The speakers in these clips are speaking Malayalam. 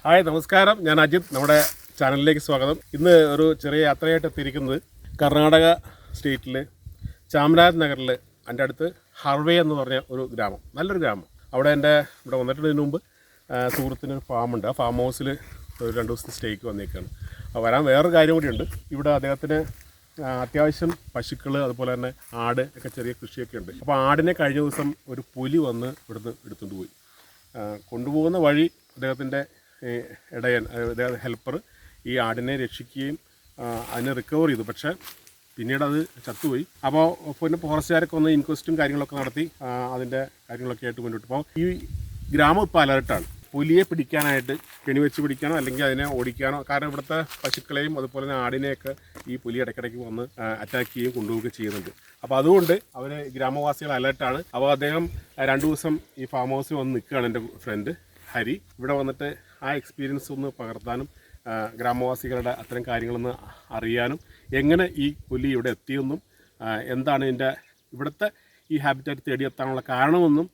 ഹായ് നമസ്കാരം, ഞാൻ അജിത്. നമ്മുടെ ചാനലിലേക്ക് സ്വാഗതം. ഇന്ന് ഒരു ചെറിയ യാത്രയായിട്ട് എത്തിയിരിക്കുന്നത് കർണാടക സ്റ്റേറ്റിൽ ചാമരാജ് നഗറിൽ എൻ്റെ അടുത്ത് ഹർവേ എന്ന് പറഞ്ഞ ഒരു ഗ്രാമം, നല്ലൊരു ഗ്രാമം. അവിടെ ഇവിടെ വന്നിട്ടുള്ളതിന് മുമ്പ് സുഹൃത്തിനൊരു ഫാമുണ്ട്. ആ ഫാം ഹൗസിൽ ഒരു 2 ദിവസത്തെ സ്റ്റേക്ക് വന്നേക്കാണ്. വരാൻ വേറൊരു കാര്യം കൂടിയുണ്ട്. ഇവിടെ അദ്ദേഹത്തിന് അത്യാവശ്യം പശുക്കൾ, അതുപോലെ തന്നെ ആട് ഒക്കെ ചെറിയ കൃഷിയൊക്കെ ഉണ്ട്. അപ്പോൾ ആടിനെ കഴിഞ്ഞ ദിവസം ഒരു പുലി വന്ന് ഇവിടുന്ന് എടുത്തുകൊണ്ട് പോയി. കൊണ്ടുപോകുന്ന വഴി അദ്ദേഹത്തിൻ്റെ ഇടയൻ, ഹെൽപ്പർ ഈ ആടിനെ രക്ഷിക്കുകയും അതിനെ റിക്കവർ ചെയ്തു. പക്ഷേ പിന്നീട് അത് ചത്തുപോയി. അപ്പോൾ പിന്നെ ഫോറസ്റ്റുകാരൊക്കെ ഒന്ന് ഇൻക്വസ്റ്റും കാര്യങ്ങളൊക്കെ നടത്തി അതിൻ്റെ കാര്യങ്ങളൊക്കെ ആയിട്ട് മുന്നോട്ട് പോകും. ഈ ഗ്രാമം ഇപ്പോൾ അലർട്ടാണ്. പുലിയെ പിടിക്കാനായിട്ട് കെണി വെച്ച് പിടിക്കാനോ അല്ലെങ്കിൽ അതിനെ ഓടിക്കാനോ. കാരണം ഇവിടുത്തെ പശുക്കളെയും അതുപോലെ തന്നെ ആടിനെയൊക്കെ ഈ പുലി ഇടയ്ക്കിടയ്ക്ക് വന്ന് അറ്റാക്ക് ചെയ്യുകയും കൊണ്ടുപോവുകയും ചെയ്യുന്നുണ്ട്. അപ്പോൾ അതുകൊണ്ട് അവർ ഗ്രാമവാസികൾ അലർട്ടാണ്. അപ്പോൾ അദ്ദേഹം 2 ദിവസം ഈ ഫാം ഹൗസിൽ വന്ന് നിൽക്കുകയാണ്. എൻ്റെ ഫ്രണ്ട് ഹരി ഇവിടെ വന്നിട്ട് ആ എക്സ്പീരിയൻസ് ഒന്ന് പകർത്താനും ഗ്രാമവാസികളുടെ അത്തരം കാര്യങ്ങളൊന്ന് അറിയാനും എങ്ങനെ ഈ പുലി ഇവിടെ എത്തിയെന്നും എന്താണ് ഇവിടുത്തെ ഈ ഹാബിറ്റാറ്റ് തേടിയെത്താനുള്ള കാരണമെന്നും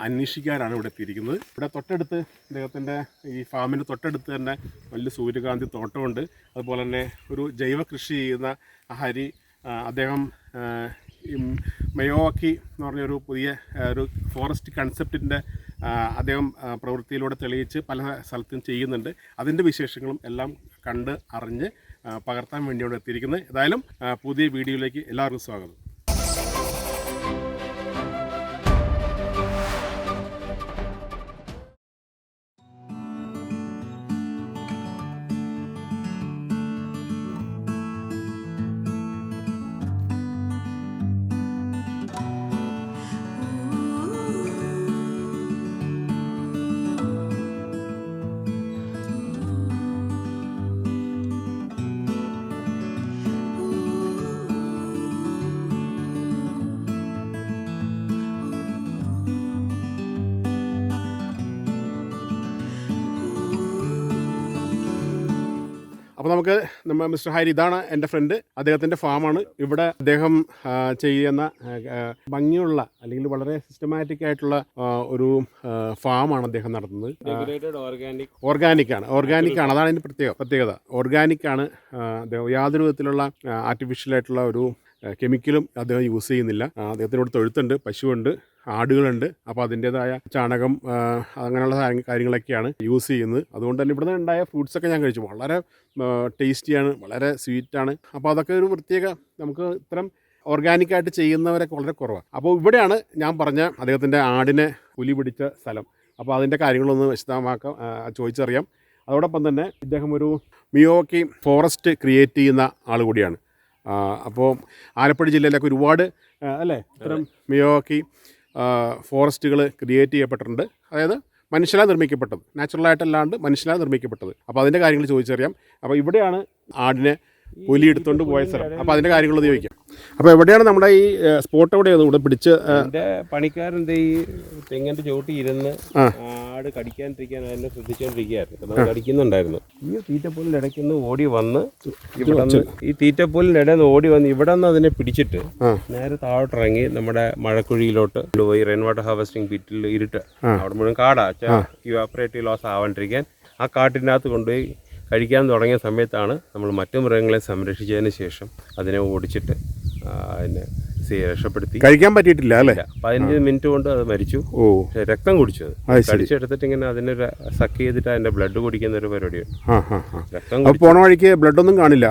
അന്വേഷിക്കാനാണ് ഇവിടെ എത്തിയിരിക്കുന്നത്. ഇവിടെ തൊട്ടടുത്ത് അദ്ദേഹത്തിൻ്റെ ഈ ഫാമിൻ്റെ തൊട്ടടുത്ത് തന്നെ വലിയ സൂര്യകാന്തി തോട്ടമുണ്ട്. അതുപോലെ തന്നെ ഒരു ജൈവ കൃഷി ചെയ്യുന്ന ഹരി, അദ്ദേഹം മയോവാക്കി എന്ന് പറഞ്ഞൊരു പുതിയ ഒരു ഫോറസ്റ്റ് കൺസെപ്റ്റിൻ്റെ അദ്ദേഹം പ്രവൃത്തിയിലൂടെ തെളിയിച്ച് പല സ്ഥലത്തും ചെയ്യുന്നുണ്ട്. അതിൻ്റെ വിശേഷങ്ങളും എല്ലാം കണ്ട് അറിഞ്ഞ് പകർത്താൻ വേണ്ടിയാണ് എത്തിയിരിക്കുന്നത്. ഏതായാലും പുതിയ വീഡിയോയിലേക്ക് എല്ലാവർക്കും സ്വാഗതം. അപ്പോൾ നമുക്ക് മിസ്റ്റർ ഹരി, ഇതാണ് എൻ്റെ ഫ്രണ്ട്. അദ്ദേഹത്തിൻ്റെ ഫാമാണ്. ഇവിടെ അദ്ദേഹം ചെയ്യുന്ന ഭംഗിയുള്ള അല്ലെങ്കിൽ വളരെ സിസ്റ്റമാറ്റിക് ആയിട്ടുള്ള ഒരു ഫാമാണ് അദ്ദേഹം നടത്തുന്നത്. ഓർഗാനിക്കാണ്, അതാണ് അതിൻ്റെ പ്രത്യേകത. ഓർഗാനിക്കാണ്. അദ്ദേഹം യാതൊരു വിധത്തിലുള്ള ആർട്ടിഫിഷ്യലായിട്ടുള്ള ഒരു കെമിക്കലും അദ്ദേഹം യൂസ് ചെയ്യുന്നില്ല. അദ്ദേഹത്തിനോട് തൊഴുത്തുണ്ട്, പശുവുണ്ട്, ആടുകളുണ്ട്. അപ്പോൾ അതിൻ്റേതായ ചാണകം അങ്ങനെയുള്ള കാര്യങ്ങളൊക്കെയാണ് യൂസ് ചെയ്യുന്നത്. അതുകൊണ്ട് തന്നെ ഇവിടുന്ന് ഉണ്ടായ ഫ്രൂട്ട്സൊക്കെ ഞാൻ കഴിച്ചു. വളരെ ടേസ്റ്റിയാണ്, വളരെ സ്വീറ്റാണ്. അപ്പോൾ അതൊക്കെ ഒരു പ്രത്യേക, നമുക്ക് ഇത്തരം ഓർഗാനിക്കായിട്ട് ചെയ്യുന്നവരൊക്കെ വളരെ കുറവാണ്. അപ്പോൾ ഇവിടെയാണ് ഞാൻ പറഞ്ഞ അദ്ദേഹത്തിൻ്റെ ആടിനെ പുലി പിടിച്ച സ്ഥലം. അപ്പോൾ അതിൻ്റെ കാര്യങ്ങളൊന്ന് വിശദമാക്കാം, ചോദിച്ചറിയാം. അതോടൊപ്പം തന്നെ ഇദ്ദേഹം ഒരു മിയോവാക്കി ഫോറസ്റ്റ് ക്രിയേറ്റ് ചെയ്യുന്ന ആൾ കൂടിയാണ്. അപ്പോൾ ആലപ്പുഴ ജില്ലയിലൊക്കെ ഒരുപാട് ഇത്തരം മിയോവാക്കി ഫോറസ്റ്റുകൾ ക്രിയേറ്റ് ചെയ്യപ്പെട്ടിട്ടുണ്ട്. അതായത് മനുഷ്യനാൽ നിർമ്മിക്കപ്പെട്ടത്, നാച്ചുറലായിട്ടല്ലാണ്ട് മനുഷ്യനാൽ നിർമ്മിക്കപ്പെട്ടത്. അപ്പോൾ അതിൻ്റെ കാര്യങ്ങൾ ചോദിച്ചറിയാം. അപ്പോൾ ഇവിടെയാണ് ആടിനെ പുലി എടുത്തുകൊണ്ട് പോയ സ്ഥലം. അപ്പോൾ അതിൻ്റെ കാര്യങ്ങൾ ചോദിക്കാം. അപ്പോൾ എവിടെയാണ് നമ്മുടെ ഈ സ്പോട്ട്? എവിടെയാണ് ഇവിടെ പിടിച്ച്? എൻ്റെ പണിക്കാരൻ്റെ ഈ തെങ്ങിൻ്റെ ചോട്ടി ഇരുന്ന് ആട് കടിക്കാണ്ടിരിക്കാൻ അതിനെ ശ്രദ്ധിച്ചുകൊണ്ടിരിക്കുകയായിരുന്നു. കടിക്കുന്നുണ്ടായിരുന്നു. ഈ തീറ്റപ്പൂലിൻ്റെ ഇടയ്ക്ക് നിന്ന് ഓടി വന്ന് ഈ തീറ്റപ്പൂലിൻ്റെ ഇടയിൽ നിന്ന് ഓടി വന്ന് ഇവിടെ നിന്ന് അതിനെ പിടിച്ചിട്ട് നേരെ താഴോട്ടിറങ്ങി നമ്മുടെ മഴക്കുഴിയിലോട്ട് പോയി. റെയിൻ വാട്ടർ ഹാർവെസ്റ്റിംഗ് പിറ്റിൽ ഇരുട്ട്, അവിടെ മുഴുവൻ കാടാ, ഇവാപ്പറേറ്റീവ് ലോസ് ആവാണ്ടിരിക്കാൻ ആ കാട്ടിനകത്ത് കൊണ്ടുപോയി കഴിക്കാൻ തുടങ്ങിയ സമയത്താണ് നമ്മൾ മറ്റു മൃഗങ്ങളെ സംരക്ഷിച്ചതിന് ശേഷം അതിനെ ഓടിച്ചിട്ട് അതിനെ രക്ഷപ്പെടുത്തി. കഴിക്കാൻ പറ്റിയിട്ടില്ല അല്ലേ? 15 മിനിറ്റ് കൊണ്ട് അത് മരിച്ചു. രക്തം കുടിച്ചു. അത് കടിച്ചെടുത്തിട്ട് ഇങ്ങനെ അതിനൊരു സക്ക് ചെയ്തിട്ട് അതിന്റെ ബ്ലഡ് കുടിക്കുന്ന ഒരു പരിപാടിയാണ്. രക്തം പോണ വഴിക്ക് ബ്ലഡ് ഒന്നും കാണില്ല.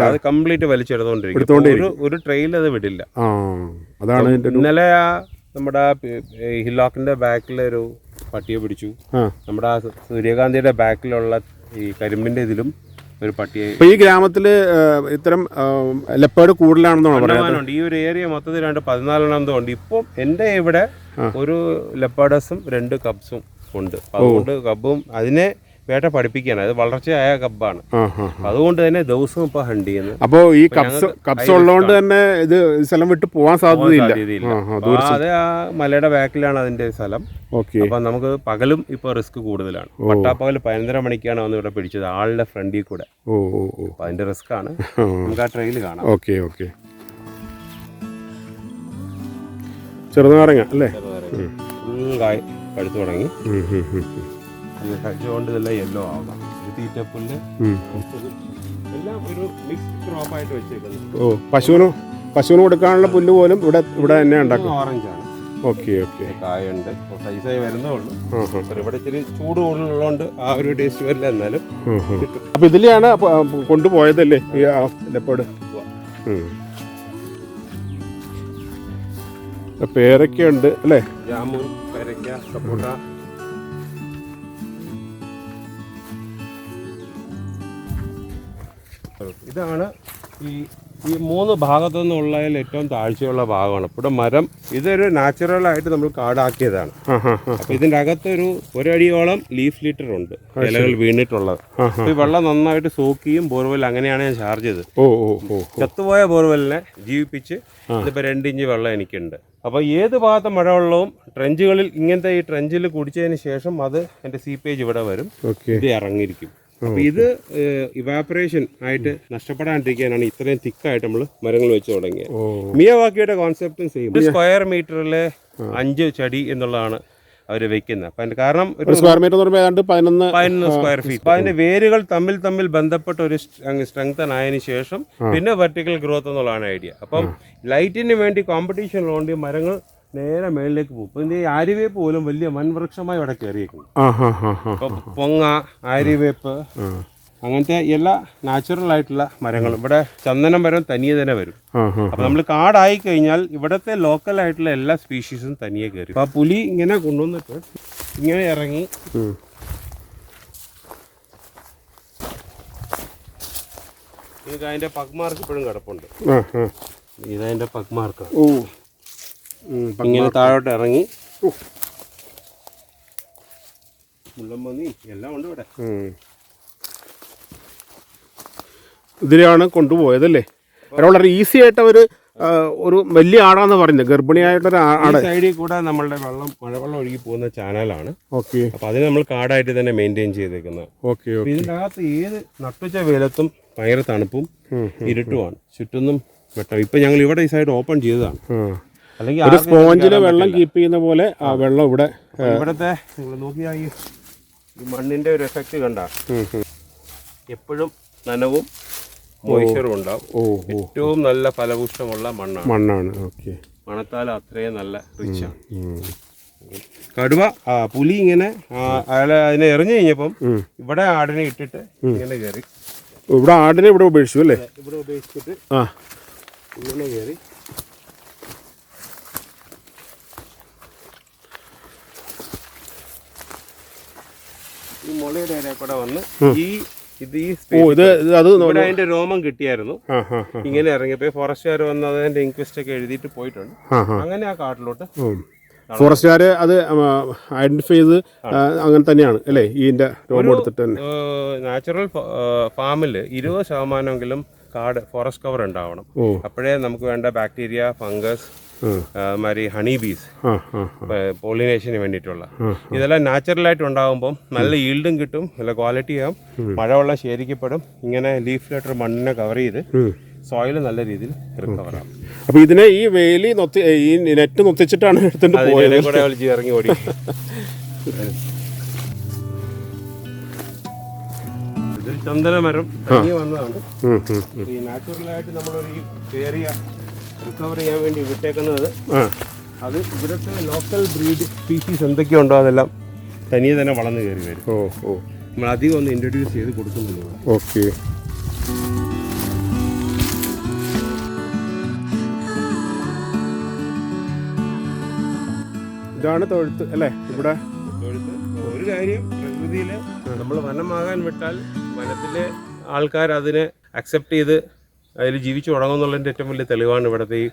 അത് കംപ്ലീറ്റ് വലിച്ചെടുത്തോണ്ടിരിക്കും. ഒരു ട്രെയിൽ അത് വിടില്ല. അതാണ് ഇന്നലെ നമ്മുടെ ഹില്ലോക്കിന്റെ ബാക്കിലൊരു പട്ടിയെ പിടിച്ചു. നമ്മുടെ ആ സൂര്യകാന്തിയുടെ ബാക്കിലുള്ള ഈ കരിമ്പിന്റെ ഇതിലും ഒരു പട്ടിയെ. ഈ ഗ്രാമത്തിൽ ഇത്തരം ലെപ്പേർഡ് കൂടുതലാണെന്നാണ് പറയുന്നത്. ഈ ഒരു ഏരിയ മൊത്തത്തിൽ 14 ഉണ്ട്. ഇപ്പം എൻ്റെ ഇവിടെ ഒരു ലെപ്പേർഡസും 2 കബ്സും ഉണ്ട്. അതുകൊണ്ട് കബ്ബും അതിനെ വേട്ട പഠിപ്പിക്കാണ്. അത് വളർച്ചയായ കബ്ബാണ്. അതുകൊണ്ട് തന്നെ ദിവസവും ഇപ്പൊ ഹണ്ട് ചെയ്യുന്നത്. അപ്പോൾ ഈ കബ്സ് ഉള്ളതുകൊണ്ട് തന്നെ ഇത് സ്ഥലം വിട്ട് പോകാൻ സാധ്യതയില്ല. അത് ആ മലയുടെ ബാക്കിലാണ് അതിന്റെ സ്ഥലം. അപ്പൊ നമുക്ക് പകലും ഇപ്പൊ റിസ്ക് കൂടുതലാണ്. പട്ടാപ്പകൽ 11:30 മണിക്കാണ് വന്ന് ഇവിടെ പിടിച്ചത്, ആളുടെ ഫ്രണ്ടിൽ കൂടെ. അപ്പൊ അതിന്റെ റിസ്ക് ആണ്. നമുക്ക് ആ ട്രെയിൽ കാണാം. ചെറുനാരങ്ങ അല്ലേ? പഴുത്തു തുടങ്ങി. കഴിച്ചുകൊണ്ട് ഇതെല്ലാം യെല്ലോ ആവാം. ഇത് തീറ്റപ്പുല്ല് എല്ലാം ഒരു മിക്സ്ഡ് ക്രോപ്പായിട്ട് വെച്ചേക്കുന്നത്. ഓ, പശുവിന് കൊടുക്കാനുള്ള പുല്ല് പോലും ഇവിടെ തന്നെ ഉണ്ടാക്കും. ഓറഞ്ചാണ്. Okay okay. കായുണ്ട്, സൈസായി വരുന്നേ ഉള്ളൂ. ഇവിടെ ഇച്ചിരി ചൂട് കൂടുതലുള്ളതുകൊണ്ട് ആ ഒരു ടേസ്റ്റ് വരില്ല, എന്നാലും അപ്പൊ ഇതിലെയാണ് കൊണ്ടുപോയതല്ലേ ഈ ലെപ്പേർഡ്? പേരൊക്കെ ഉണ്ട് അല്ലേ? ജാമുൻ, പേരയ്ക്ക, സപ്പോട്ട. ഇതാണ് ഈ മൂന്ന് ഭാഗത്തു നിന്നുള്ളതിൽ ഏറ്റവും താഴ്ചയുള്ള ഭാഗമാണ്. ഇവിടെ മരം ഇതൊരു നാച്ചുറലായിട്ട് നമ്മൾ കാടാക്കിയതാണ്. അപ്പൊ ഇതിന്റെ അകത്തൊരു ഒരടിയോളം ലീഫ് ലിറ്റർ ഉണ്ട്, ഇലകൾ വീണിട്ടുള്ളത്. ഈ വെള്ളം നന്നായിട്ട് സോക്ക് ചെയ്യും ബോർവെൽ. അങ്ങനെയാണ് ഞാൻ ചാർജ് ചെയ്തത്. ചത്തുപോയ ബോർവെല്ലിനെ ജീവിപ്പിച്ച് ഇതിപ്പോ 2 ഇഞ്ച് വെള്ളം എനിക്കുണ്ട്. അപ്പോൾ ഏത് ഭാഗത്തെ മഴവെള്ളവും ട്രെഞ്ചുകളിൽ ഇങ്ങനത്തെ ഈ ട്രെഞ്ചിൽ കുടിച്ചതിന് ശേഷം അത് എൻ്റെ സീപ്പേജ് ഇവിടെ വരും, ഇത് ഇറങ്ങിയിരിക്കും. അപ്പോൾ ഇത് ഇവാപറേഷൻ ആയിട്ട് നഷ്ടപ്പെടാണ്ടിരിക്കാനാണ് ഇത്രയും തിക്കായിട്ട് നമ്മൾ മരങ്ങൾ വെച്ച് തുടങ്ങിയത്. മിയവാക്കിയുടെ കോൺസെപ്റ്റും സെയിം. സ്ക്വയർ മീറ്ററിൽ 5 ചെടി എന്നുള്ളതാണ് അവർ വെക്കുന്നത്. അപ്പം അതിന്റെ കാരണം സ്ക്വയർ മീറ്റർ 11 സ്ക്വയർ ഫീറ്റ്. അപ്പം അതിന്റെ വേരുകൾ തമ്മിൽ ബന്ധപ്പെട്ട ഒരു സ്ട്രെങ്തൻ ആയതിനു ശേഷം പിന്നെ വെർട്ടിക്കൽ ഗ്രോത്ത് എന്നുള്ളതാണ് ഐഡിയ. അപ്പം ലൈറ്റിന് വേണ്ടി കോമ്പറ്റീഷൻ ഉള്ളതുകൊണ്ട് ഈ മരങ്ങൾ നേരെ മേളിലേക്ക് പോകും. ഇപ്പം ഈ ആര്യവേപ്പ് പോലും വലിയ വൻവൃക്ഷമായി ഇവിടെ കയറിയേക്കുന്നു. പൊങ്ങ, ആര്യവേപ്പ്, അങ്ങനത്തെ എല്ലാ നാച്ചുറൽ ആയിട്ടുള്ള മരങ്ങളും ഇവിടെ ചന്ദനം മരം തനിയെ തന്നെ വരും. അപ്പൊ നമ്മൾ കാടായി കഴിഞ്ഞാൽ ഇവിടത്തെ ലോക്കൽ ആയിട്ടുള്ള എല്ലാ സ്പീഷീസും തനിയെ കയറി. അപ്പൊ ആ പുലി ഇങ്ങനെ കൊണ്ടുവന്നിട്ട് ഇങ്ങനെ ഇറങ്ങി ഇതിന്റെ പഗ്മാർക്ക് ഇപ്പോഴും കിടപ്പുണ്ട്. ഇതതിന്റെ പഗ്മാർക്ക് ഇങ്ങനെ താഴോട്ട് ഇറങ്ങി മുള്ളമ്പന്നി എല്ലാം ഉണ്ട് ഇവിടെ. ഇതിലാണ് കൊണ്ടുപോയതല്ലേ? വളരെ ഈസി ആയിട്ട് ഒരു വലിയ ആടാന്ന് പറയുന്നത്, ഗർഭിണിയായിട്ടൊരു ആട്. സൈഡിൽ കൂടെ നമ്മളുടെ മഴവെള്ളം ഒഴുകി പോകുന്ന ചാനലാണ്. ഓക്കെ. അപ്പൊ അതിന് നമ്മൾ കാടായിട്ട് തന്നെ മെയിൻറ്റെയിൻ ചെയ്തേക്കുന്നത്. ഓക്കെ. ഇതിൻ്റെ അകത്ത് ഏത് നട്ടുച്ച വെയിലത്തും ഭയങ്കര തണുപ്പും ഇരുട്ടുമാണ്, ചുറ്റൊന്നും വെട്ടം. ഇപ്പൊ ഞങ്ങൾ ഇവിടെ ഈ സൈഡ് ഓപ്പൺ ചെയ്തതാണ്. അല്ലെങ്കിൽ ഒരു സ്പോഞ്ചില് വെള്ളം കീപ്പ് ചെയ്യുന്ന പോലെ ആ വെള്ളം ഇവിടത്തെ നിങ്ങൾ നോക്കിയാൽ ഈ മണ്ണിന്റെ ഒരു എഫക്റ്റ് കണ്ട എപ്പോഴും നനവും മോയ്സ്ചറും ഉണ്ടാവും. ഏറ്റവും നല്ല ഫലപുഷ്ടമുള്ള മണ്ണാണ്. മണത്താൽ അത്രയും നല്ല റിച്ചാണ്. കടുവ പുലി ഇങ്ങനെ അതിനെ എറിഞ്ഞു കഴിഞ്ഞപ്പം ഇവിടെ ആടിനെ ഇട്ടിട്ട് ഇങ്ങനെ കയറി. ഇവിടെ ആടിനെ ഇവിടെ ഉപേക്ഷിച്ചു അല്ലേ? ഇവിടെ ഉപേക്ഷിച്ചിട്ട് ഇങ്ങനെ കയറി ഈ മുളയുടെ ഇടയിൽ കൂടെ വന്ന് ഇവിടെ അതിന്റെ രോമം കിട്ടിയായിരുന്നു. ഇങ്ങനെ ഇറങ്ങിയപ്പോ ഫോറസ്റ്റുകാർ വന്ന് അതിന്റെ ഇൻക്വസ്റ്റ് ഒക്കെ എഴുതിയിട്ട് പോയിട്ടുണ്ട്. അങ്ങനെ ആ കാട്ടിലോട്ട് ഫോറസ്റ്റുകാർ അത് ഐഡന്റിഫൈ ചെയ്ത് അങ്ങനെ തന്നെയാണ് അല്ലേ? ഇതിന്റെ രോമം എടുത്തിട്ട് തന്നെ നാച്ചുറൽ ഫാമിൽ 20% കാട് ഫോറസ്റ്റ് കവർ ഉണ്ടാവണം. അപ്പോഴേ നമുക്ക് വേണ്ട ബാക്ടീരിയ, ഫംഗസ്, മാതിരി ഹണി ബീസ്, പോളിനേഷന് വേണ്ടിയിട്ടുള്ള ഇതെല്ലാം നാച്ചുറലായിട്ട് ഉണ്ടാകുമ്പം നല്ല ഈൽഡും കിട്ടും, നല്ല ക്വാളിറ്റി ആകും, മഴവെള്ളം ശേഖരിക്കപ്പെടും. ഇങ്ങനെ ലീഫ് ലെറ്റർ മണ്ണിനെ കവർ ചെയ്ത് സോയിൽ നല്ല രീതിയിൽ റിക്കവർ ആകും. അപ്പൊ ഇതിനെ ഈ വേലി ഈ നെറ്റ് നൊത്തിച്ചിട്ടാണ് എടുത്തിട്ട് പോയത്. കൂടെ ഇറങ്ങി ഓടി. ഇതൊരു ചന്ദനമരം തനിയെ വന്നതാണ്. ഈ നാച്ചുറലായിട്ട് നമ്മളൊരു ഈ ഏരിയ റിക്കവർ ചെയ്യാൻ വേണ്ടി വിട്ടേക്കുന്നത് അത് ഇവിടുത്തെ ലോക്കൽ ബ്രീഡ് സ്പീഷീസ് എന്തൊക്കെയുണ്ടോ അതെല്ലാം തനിയെ തന്നെ വളർന്നു കയറി വരും. നമ്മൾ അധികം ഒന്ന് ഇൻട്രൊഡ്യൂസ് ചെയ്ത് കൊടുക്കുന്നുണ്ട്. ഓക്കെ. ഇതാണ് തൊഴുത്ത് അല്ലേ? ഇവിടെ തൊഴുത്ത് ഒരു കാര്യം, പ്രകൃതിയിൽ നമ്മൾ വനമാകാൻ വിട്ടാൽ വനത്തിലെ ആൾക്കാർ അതിനെ അക്സെപ്റ്റ് ചെയ്ത് അതിൽ ജീവിച്ചു തുടങ്ങുന്നുള്ളതിൻ്റെ ഏറ്റവും വലിയ തെളിവാണ് ഇവിടുത്തെ ഈ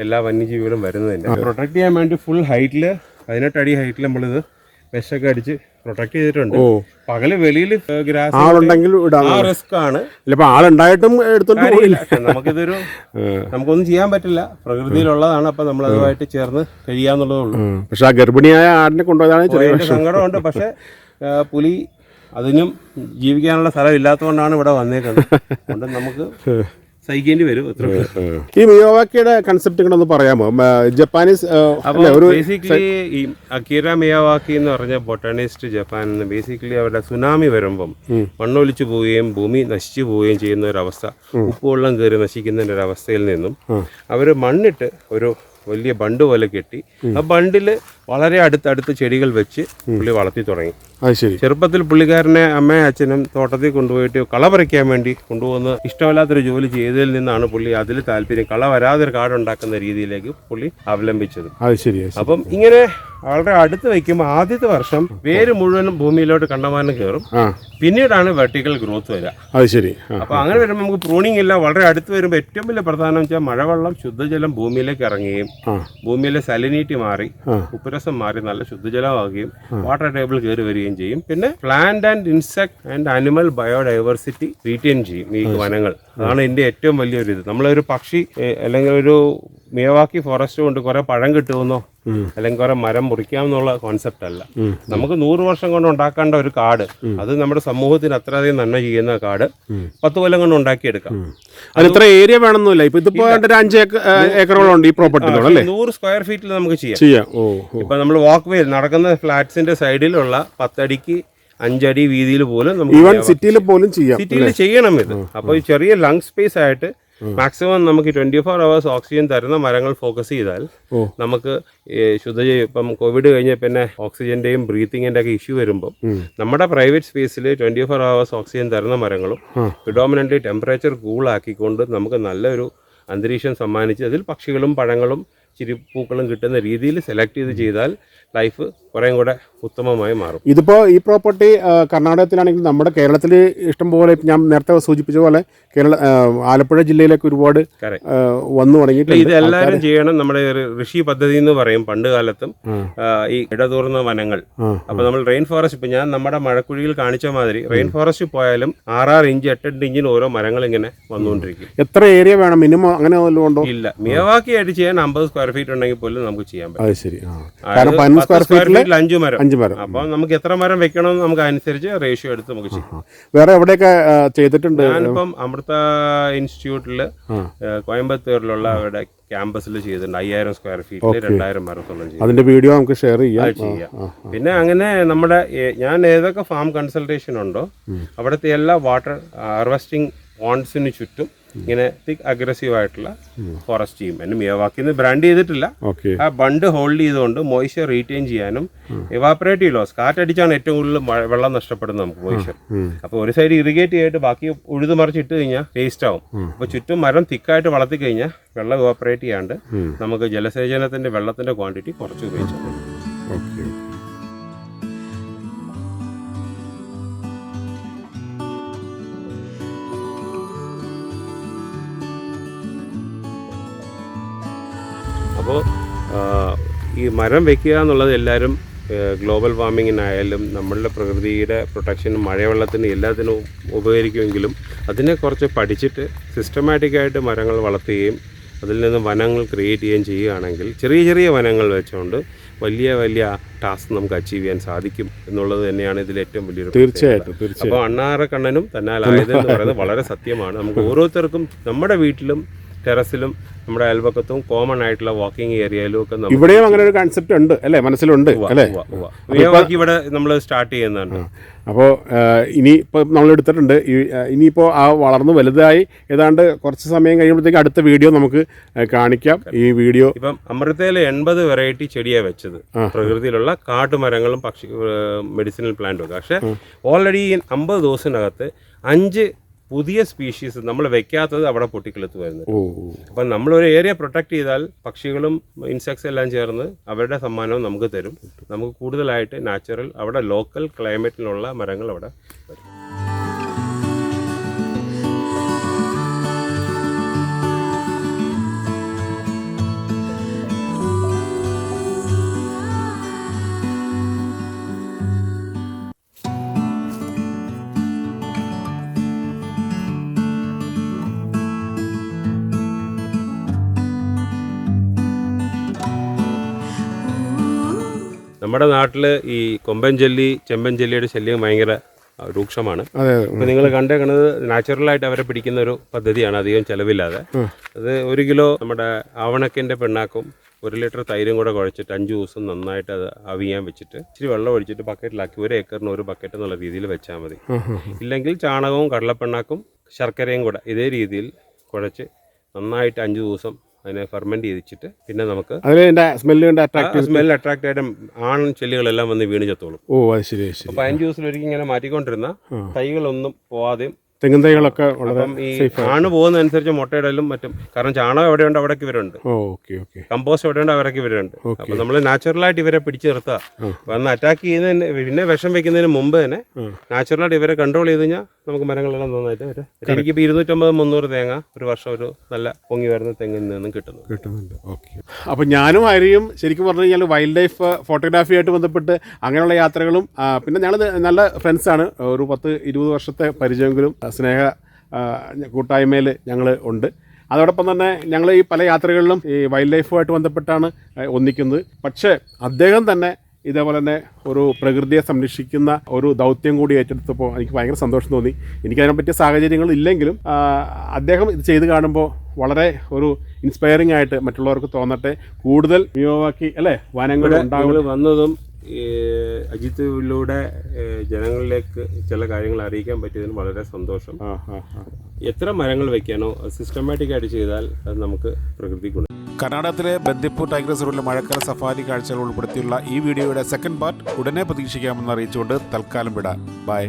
എല്ലാ വന്യജീവികളും വരുന്നതിൻ്റെ. പ്രൊട്ടക്ട് ചെയ്യാൻ വേണ്ടി ഫുൾ ഹൈറ്റിൽ 18 അടി ഹൈറ്റിൽ നമ്മളിത് മെഷൊക്കെ അടിച്ച് പ്രൊട്ടക്ട് ചെയ്തിട്ടുണ്ട്. പകല് വെളിയിൽ ഗ്രാസ് ആളുണ്ടെങ്കിൽ റിസ്ക് ആണ്. ആളുണ്ടായിട്ടും നമുക്കിതൊരു നമുക്കൊന്നും ചെയ്യാൻ പറ്റില്ല, പ്രകൃതിയിലുള്ളതാണ്. അപ്പൊ നമ്മൾ അതുമായിട്ട് ചേർന്ന് കഴിയാന്നുള്ളതേ ഉള്ളൂ. പക്ഷെ ആ ഗർഭിണിയായ ആടിനെ കൊണ്ടുപോയതാണ് സങ്കടമുണ്ട്. പക്ഷെ പുലി അതിനും ജീവിക്കാനുള്ള സ്ഥലം ഇല്ലാത്തതുകൊണ്ടാണ് ഇവിടെ വന്നേക്കുന്നത്. അതുകൊണ്ട് നമുക്ക് സഹിക്കേണ്ടി വരും. ഈ മിയാവാക്കിയുടെ കൺസെപ്റ്റ് ഇങ്ങനൊന്ന് പറയാമോ? ജപ്പാനീസ് ബേസിക്കലി ഈ അക്കീറ മിയാവാക്കി എന്ന് പറഞ്ഞ ബൊട്ടാണിസ്റ്റ് ജപ്പാൻ ബേസിക്കലി അവരുടെ സുനാമി വരുമ്പം മണ്ണൊലിച്ചു പോവുകയും ഭൂമി നശിച്ചു പോവുകയും ചെയ്യുന്ന ഒരവസ്ഥ, ഉപ്പുവെള്ളം കയറി നശിക്കുന്ന ഒരവസ്ഥയിൽ നിന്നും അവർ മണ്ണിട്ട് ഒരു വലിയ ബണ്ട് പോലെ കെട്ടി ആ ബണ്ടിൽ വളരെ അടുത്തടുത്ത് ചെടികൾ വെച്ച് പുള്ളി വളർത്തി തുടങ്ങി. ചെറുപ്പത്തിൽ പുള്ളിക്കാരനെ അമ്മയും അച്ഛനും തോട്ടത്തിൽ കൊണ്ടുപോയിട്ട് കള പറിക്കാൻ വേണ്ടി കൊണ്ടുപോകുന്ന ഇഷ്ടമല്ലാത്തൊരു ജോലി ചെയ്തതിൽ നിന്നാണ് പുള്ളി അതിൽ താല്പര്യം കള വരാതൊരു കാടുണ്ടാക്കുന്ന രീതിയിലേക്ക് പുള്ളി അവലംബിച്ചത്. അപ്പം ഇങ്ങനെ വളരെ അടുത്ത് വയ്ക്കുമ്പോൾ ആദ്യത്തെ വർഷം വേര് മുഴുവനും ഭൂമിയിലോട്ട് കണ്ടമാനം കയറും, പിന്നീടാണ് വെർട്ടിക്കൽ ഗ്രോത്ത് വരിക. അപ്പൊ അങ്ങനെ വരുമ്പോൾ നമുക്ക് പ്രൂണിങ് ഇല്ല. വളരെ അടുത്ത് വരുമ്പോൾ ഏറ്റവും വലിയ പ്രധാനം വെച്ചാൽ മഴവെള്ളം ശുദ്ധജലം ഭൂമിയിലേക്ക് ഇറങ്ങുകയും ഭൂമിയിലെ സലിനിറ്റി മാറി ഉപ്പുരസം മാറി നല്ല ശുദ്ധജലമാവുകയും വാട്ടർ ടേബിൾ കയറി വരികയും ചെയ്യും. പിന്നെ plant and insect and animal biodiversity retain ചെയ്യും ഈ വനങ്ങൾ. അതാണ് ഇതിന്റെ ഏറ്റവും വലിയൊരു ഇത്. നമ്മളൊരു പക്ഷി അല്ലെങ്കിൽ ഒരു മിയാവാക്കി ഫോറസ്റ്റ് കൊണ്ട് കുറെ പഴം കിട്ടുമെന്നോ അല്ലെങ്കിൽ കുറെ മരം മുറിക്കാമെന്നുള്ള കോൺസെപ്റ്റ് അല്ല. നമുക്ക് 100 വർഷം കൊണ്ട് ഉണ്ടാക്കേണ്ട ഒരു കാട്, അത് നമ്മുടെ സമൂഹത്തിന് അത്രയധികം നന്മ ചെയ്യുന്ന കാട് 10 കൊല്ലം കൊണ്ട് ഉണ്ടാക്കിയെടുക്കാം. ഇത്ര ഏരിയ വേണമെന്നില്ല. ഇപ്പൊ ഇതിപ്പോ 5 ഏക്കറോളം ഈ പ്രോപ്പർട്ടിയിലുള്ള 100 സ്ക്വയർ ഫീറ്റിൽ നമുക്ക് ചെയ്യാം. ഇപ്പൊ നമ്മൾ വാക്ക് വേ നടക്കുന്ന ഫ്ലാറ്റ്സിന്റെ സൈഡിലുള്ള 10 അടിക്ക് 5 അടി വീതിയിൽ പോലും നമുക്ക് സിറ്റിയിൽ പോലും ചെയ്യാം. സിറ്റിയിൽ ചെയ്യണം ഇത്. അപ്പോൾ ചെറിയ ലങ് സ്പേസ് ആയിട്ട് മാക്സിമം നമുക്ക് 24 hours ഓക്സിജൻ തരുന്ന മരങ്ങൾ ഫോക്കസ് ചെയ്താൽ നമുക്ക് ഇപ്പം കോവിഡ് കഴിഞ്ഞ പിന്നെ ഓക്സിജന്റെയും ബ്രീത്തിങ്ങിന്റെ ഒക്കെ ഇഷ്യൂ വരുമ്പോൾ നമ്മുടെ പ്രൈവറ്റ് സ്പേസിൽ 24 hours ഓക്സിജൻ തരുന്ന മരങ്ങളും പ്രിഡോമിനന്റ്ലി ടെമ്പറേച്ചർ കൂളാക്കിക്കൊണ്ട് നമുക്ക് നല്ലൊരു അന്തരീക്ഷം സമ്മാനിച്ച് അതിൽ പക്ഷികളും പഴങ്ങളും ചിരിപ്പൂക്കളും കിട്ടുന്ന രീതിയിൽ സെലക്ട് ചെയ്താൽ ലൈഫ് കുറേയും കൂടെ ഉത്തമമായി മാറും. ഇതിപ്പോൾ ഈ പ്രോപ്പർട്ടി കർണാടകത്തിലാണെങ്കിൽ നമ്മുടെ കേരളത്തിൽ ഇഷ്ടംപോലെ ഞാൻ നേരത്തെ സൂചിപ്പിച്ച പോലെ ആലപ്പുഴ ജില്ലയിലേക്ക് ഒരുപാട് വന്നു തുടങ്ങിയിട്ട് ഇതെല്ലാവരും ചെയ്യണം. നമ്മുടെ ഋഷി പദ്ധതി എന്ന് പറയും പണ്ട് കാലത്തും ഈ ഇടതൂർന്ന വനങ്ങൾ. അപ്പൊ നമ്മൾ റെയിൻ ഫോറസ്റ്റ് ഇപ്പൊ ഞാൻ നമ്മുടെ മഴക്കുഴിയിൽ കാണിച്ച മാതിരി റെയിൻ ഫോറസ്റ്റ് പോയാലും 6 ഇഞ്ച് 8 ഇഞ്ചിന് ഓരോ മരങ്ങൾ ഇങ്ങനെ വന്നുകൊണ്ടിരിക്കും. എത്ര ഏരിയ വേണം മിനിമം? അങ്ങനെ വല്ലതും ഉണ്ടോ? ഇല്ല, മിയാവാക്കി ആയിട്ട് ചെയ്യാൻ 50 സ്ക്വയർ ഫീറ്റ് ഉണ്ടെങ്കിൽ പോലും നമുക്ക് ചെയ്യാൻ പറ്റും. സ്ക്വയർ ഫീറ്റിൽ 5 മരം. അപ്പൊ നമുക്ക് എത്ര മരം വെക്കണം നമുക്ക് അനുസരിച്ച് റേഷ്യോ എടുത്ത് നമുക്ക് ചെയ്യാം. വേറെ എവിടെയൊക്കെ ചെയ്തിട്ടുണ്ട്? ഞാനിപ്പം അമൃത ഇൻസ്റ്റിറ്റ്യൂട്ടില് കോയമ്പത്തൂരിലുള്ള അവരുടെ ക്യാമ്പസിൽ ചെയ്തിട്ടുണ്ട്. 5000 സ്ക്വയർ ഫീറ്റിൽ 2000 മരത്തോളം ചെയ്യും. അതിന്റെ വീഡിയോ നമുക്ക് ഷെയർ ചെയ്യാം. പിന്നെ അങ്ങനെ നമ്മുടെ ഞാൻ ഏതൊക്കെ ഫാം കൺസൾട്ടേഷൻ ഉണ്ടോ അവിടുത്തെ എല്ലാ വാട്ടർ ഹാർവെസ്റ്റിംഗ് പോണ്ട്സിന് ചുറ്റും ഇങ്ങനെ തിക് അഗ്രസീവ് ആയിട്ടുള്ള ഫോറസ്റ്റ് ചെയ്യും. എന്നെ മിയാവാക്കിന്ന് ബ്രാൻഡ് ചെയ്തിട്ടില്ല. ആ ബണ്ട് ഹോൾഡ് ചെയ്തുകൊണ്ട് മോയ്സ്ചർ റീറ്റെയിൻ ചെയ്യാനും എവാപ്പറേറ്റീവ് ലോസ് കാറ്റടിച്ചാണ് ഏറ്റവും കൂടുതൽ വെള്ളം നഷ്ടപ്പെടുന്നത് നമുക്ക് മോയ്സ്ചർ. അപ്പോൾ ഒരു സൈഡ് ഇറിഗേറ്റ് ചെയ്തിട്ട് ബാക്കി ഉഴുതു മറിച്ച് ഇട്ട് കഴിഞ്ഞാൽ വേസ്റ്റ് ആവും. അപ്പോൾ ചുറ്റും മരം തിക്കായിട്ട് വളർത്തി കഴിഞ്ഞാൽ വെള്ളം എവാപ്പറേറ്റ് ചെയ്യാണ്ട് നമുക്ക് ജലസേചനത്തിന്റെ വെള്ളത്തിന്റെ ക്വാണ്ടിറ്റി കുറച്ച് ഉപയോഗിച്ചാൽ മതി. അപ്പോൾ ഈ മരം വെക്കുക എന്നുള്ളത് എല്ലാവരും ഗ്ലോബൽ വാർമിങ്ങിനായാലും നമ്മളുടെ പ്രകൃതിയുടെ പ്രൊട്ടക്ഷനും മഴവെള്ളത്തിനും എല്ലാത്തിനും ഉപകരിക്കുമെങ്കിലും അതിനെ കുറച്ച് പഠിച്ചിട്ട് സിസ്റ്റമാറ്റിക്കായിട്ട് മരങ്ങൾ വളർത്തുകയും അതിൽ നിന്ന് വനങ്ങൾ ക്രിയേറ്റ് ചെയ്യുകയും ചെയ്യുകയാണെങ്കിൽ ചെറിയ ചെറിയ വനങ്ങൾ വെച്ചുകൊണ്ട് വലിയ വലിയ ടാസ്ക് നമുക്ക് അച്ചീവ് ചെയ്യാൻ സാധിക്കും എന്നുള്ളത് തന്നെയാണ് ഇതിൽ ഏറ്റവും വലിയൊരു. തീർച്ചയായിട്ടും. അപ്പോൾ അണ്ണാറക്കണ്ണനും തന്നാലായതെന്ന് പറയുന്നത് വളരെ സത്യമാണ്. നമുക്ക് ഓരോരുത്തർക്കും നമ്മുടെ വീട്ടിലും ടെറസിലും നമ്മുടെ അയൽപക്കത്തും കോമൺ ആയിട്ടുള്ള വാക്കിംഗ് ഏരിയയിലും ഒക്കെ ഇവിടെയും അങ്ങനെ ഒരു കൺസെപ്റ്റ് ഉണ്ട് അല്ലേ? മനസ്സിലുണ്ട് അല്ലേ? ഇവിടെ നമ്മൾ സ്റ്റാർട്ട് ചെയ്യുന്നുണ്ട്. അപ്പോൾ ഇനിയിപ്പോൾ നമ്മൾ എടുത്തിട്ടുണ്ട്. ഇനിയിപ്പോൾ ആ വളർന്ന് വലുതായി ഏതാണ്ട് കുറച്ച് സമയം കഴിയുമ്പോഴത്തേക്ക് അടുത്ത വീഡിയോ നമുക്ക് കാണിക്കാം. ഈ വീഡിയോ ഇപ്പം അമൃതയിൽ 80 വെറൈറ്റി ചെടിയാണ് വെച്ചത്. പ്രകൃതിയിലുള്ള കാട്ടുമരങ്ങളും പക്ഷി മെഡിസിനൽ പ്ലാന്റും ഒക്കെ. പക്ഷേ ഓൾറെഡി 50 ദിവസത്തിനകത്ത് 5 പുതിയ സ്പീഷീസ് നമ്മൾ വെക്കാത്തത് അവിടെ പൊട്ടിക്കിളുത്ത് വരുന്നത്. അപ്പം നമ്മളൊരു ഏരിയ പ്രൊട്ടക്ട് ചെയ്താൽ പക്ഷികളും ഇൻസെക്ട്സ് എല്ലാം ചേർന്ന് അവരുടെ സമ്മാനവും നമുക്ക് തരും. നമുക്ക് കൂടുതലായിട്ട് നാച്ചുറൽ അവിടെ ലോക്കൽ ക്ലൈമറ്റിലുള്ള മരങ്ങൾ അവിടെ വരും. നമ്മുടെ നാട്ടിൽ ഈ കൊമ്പൻ ജെല്ലി ചെമ്പൻ ജെല്ലിയുടെ ശല്യം ഭയങ്കര രൂക്ഷമാണ്. അപ്പോൾ നിങ്ങൾ കണ്ടേക്കുന്നത് നാച്ചുറലായിട്ട് അവരെ പിടിക്കുന്ന ഒരു പദ്ധതിയാണ്, അധികം ചിലവില്ലാതെ. അത് 1 കിലോ നമ്മുടെ ആവണക്കിൻ്റെ പിണ്ണാക്കും 1 ലിറ്റർ തൈരും കൂടെ കുഴച്ചിട്ട് 5 ദിവസം നന്നായിട്ട് അത് അവിയാൻ വെച്ചിട്ട് ഇച്ചിരി വെള്ളം ഒഴിച്ചിട്ട് ബക്കറ്റിലാക്കി 1 ഏക്കറിന് 1 ബക്കറ്റ് എന്നുള്ള രീതിയിൽ വെച്ചാൽ മതി. ഇല്ലെങ്കിൽ ചാണകവും കടലപ്പിണ്ണാക്കും ശർക്കരയും കൂടെ ഇതേ രീതിയിൽ കുഴച്ച് നന്നായിട്ട് 5 ദിവസം അതിനെ ഫെർമെന്റ് ചെയ്തിട്ട് പിന്നെ നമുക്ക് സ്മെല്ല് അട്രാക്ട് ആയിട്ട് ചെല്ലുകളെല്ലാം വന്ന് വീണ് ചത്തോളും. അപ്പോൾ 5 ദിവസം ഒരിക്കലും ഇങ്ങനെ മാറ്റിക്കൊണ്ടിരുന്ന തൈകളൊന്നും പോവാതെയും തെങ്ങിൻ തൈകളൊക്കെ ഈ ആണ് പോകുന്നതനുസരിച്ച് മുട്ടയിടലും മറ്റും. കാരണം ചാണകം എവിടെയുണ്ട് അവിടേക്ക് ഇവരുണ്ട്, കമ്പോസ്റ്റ് എവിടെയുണ്ട് അവരൊക്കെ ഇവരുണ്ട്. അപ്പം നമ്മൾ നാച്ചുറലായിട്ട് ഇവരെ പിടിച്ചു നിർത്തുക, വന്ന് അറ്റാക്ക് ചെയ്യുന്നതിന് പിന്നെ വിഷം വെക്കുന്നതിന് മുമ്പ് തന്നെ നാച്ചുറലായിട്ട് ഇവരെ കൺട്രോൾ ചെയ്ത് കഴിഞ്ഞാൽ നമുക്ക് മരങ്ങളെല്ലാം നന്നായിട്ട് വരും. എനിക്കിപ്പോൾ 250-300 തേങ്ങ ഒരു വർഷം ഒരു നല്ല പൊങ്ങി വരുന്ന തെങ്ങിൽ നിന്നും കിട്ടുന്നുണ്ട്. അപ്പം ഞാനും ഹരിയും ശരിക്കും പറഞ്ഞു കഴിഞ്ഞാൽ വൈൽഡ് ലൈഫ് ഫോട്ടോഗ്രാഫിയായിട്ട് ബന്ധപ്പെട്ട് അങ്ങനെയുള്ള യാത്രകളും പിന്നെ ഞങ്ങൾ നല്ല ഫ്രണ്ട്സാണ്. ഒരു 10-20 വർഷത്തെ പരിചയമെങ്കിലും സ്നേഹ കൂട്ടായ്മയിൽ ഞങ്ങൾ ഉണ്ട്. അതോടൊപ്പം തന്നെ ഞങ്ങൾ ഈ പല യാത്രകളിലും ഈ വൈൽഡ് ലൈഫുമായിട്ട് ബന്ധപ്പെട്ടാണ് ഒന്നിക്കുന്നത്. പക്ഷേ അദ്ദേഹം തന്നെ ഇതേപോലെ തന്നെ ഒരു പ്രകൃതിയെ സംരക്ഷിക്കുന്ന ഒരു ദൗത്യം കൂടി ഏറ്റെടുത്തപ്പോൾ എനിക്ക് ഭയങ്കര സന്തോഷം തോന്നി. എനിക്കതിനെ പറ്റിയ സാഹചര്യങ്ങൾ ഇല്ലെങ്കിലും അദ്ദേഹം ഇത് ചെയ്ത് കാണുമ്പോൾ വളരെ ഒരു ഇൻസ്പയറിംഗ് ആയിട്ട് മറ്റുള്ളവർക്ക് തോന്നട്ടെ. കൂടുതൽ മിയോവാക്കി അല്ലേ വനങ്ങൾ വന്നതും അജിത്തിലൂടെ ജനങ്ങളിലേക്ക് ചില കാര്യങ്ങൾ അറിയിക്കാൻ പറ്റിയതിന് വളരെ സന്തോഷം. എത്ര മരങ്ങൾ വെക്കാനോ സിസ്റ്റമാറ്റിക് ആയിട്ട് ചെയ്താൽ അത് നമുക്ക് പ്രകൃതിക്കുണ്ട്. കർണാടകത്തിലെ ബന്ദിപ്പൂർ ടൈഗർ റിസർവിലെ മഴക്കാല സഫാരി കാഴ്ചകൾ ഉൾപ്പെടുത്തിയുള്ള ഈ വീഡിയോയുടെ സെക്കൻഡ് പാർട്ട് ഉടനെ പ്രതീക്ഷിക്കാമെന്ന് അറിയിച്ചുകൊണ്ട് തൽക്കാലം വിടാം. ബൈ.